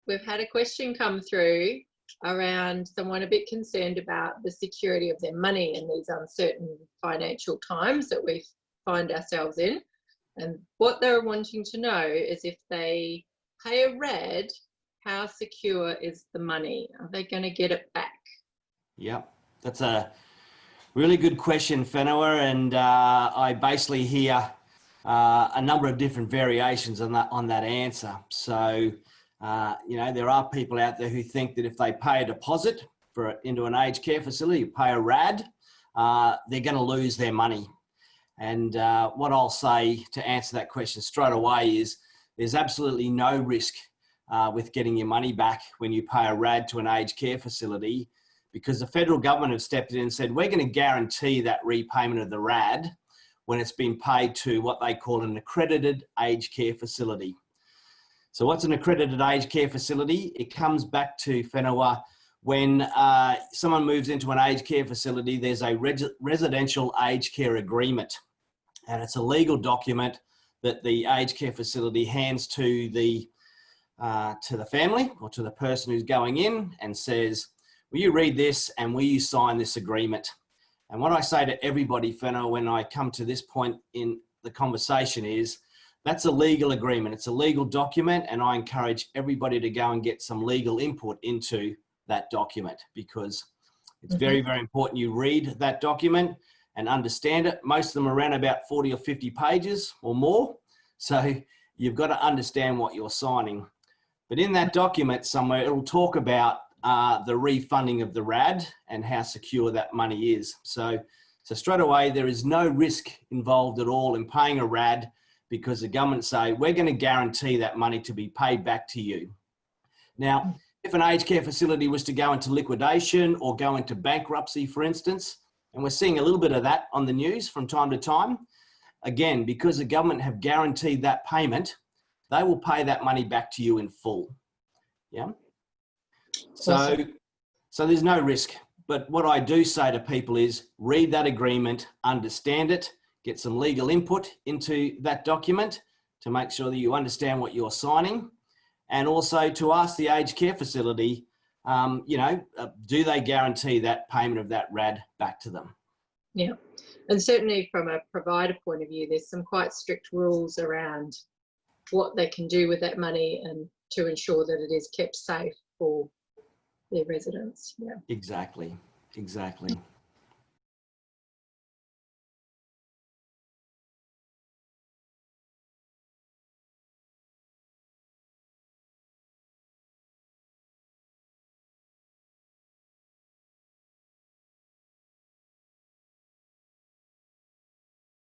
we've had a question come through around someone a bit concerned about the security of their money in these uncertain financial times that we find ourselves in. And what they're wanting to know is if they pay a RAD, how secure is the money? Are they going to get it back? Yeah, that's a really good question, Whenua, and I basically hear a number of different variations on that answer. So, you know, there are people out there who think that if they pay a deposit into an aged care facility, pay a RAD, they're going to lose their money. And what I'll say to answer that question straight away is there's absolutely no risk with getting your money back when you pay a RAD to an aged care facility, because the federal government have stepped in and said, we're going to guarantee that repayment of the RAD when it's been paid to what they call an accredited aged care facility. So what's an accredited aged care facility? It comes back to, Whenua, when someone moves into an aged care facility, there's a residential aged care agreement, and it's a legal document that the aged care facility hands to the family or to the person who's going in and says, will you read this and will you sign this agreement? And what I say to everybody, Whenua, when I come to this point in the conversation is, that's a legal agreement. It's a legal document, and I encourage everybody to go and get some legal input into that document, because it's very, very important you read that document and understand it. Most of them are around about 40 or 50 pages or more. So you've got to understand what you're signing. But in that document somewhere, it'll talk about the refunding of the RAD and how secure that money is. So straight away, there is no risk involved at all in paying a RAD, because the government say, we're going to guarantee that money to be paid back to you. Now, if an aged care facility was to go into liquidation or go into bankruptcy, for instance, and we're seeing a little bit of that on the news from time to time, again, because the government have guaranteed that payment, they will pay that money back to you in full. Yeah. So there's no risk. But what I do say to people is read that agreement, understand it, get some legal input into that document to make sure that you understand what you're signing, and also to ask the aged care facility, you know, do they guarantee that payment of that RAD back to them? Yeah, and certainly from a provider point of view, there's some quite strict rules around what they can do with that money and to ensure that it is kept safe for their residents. Yeah, exactly.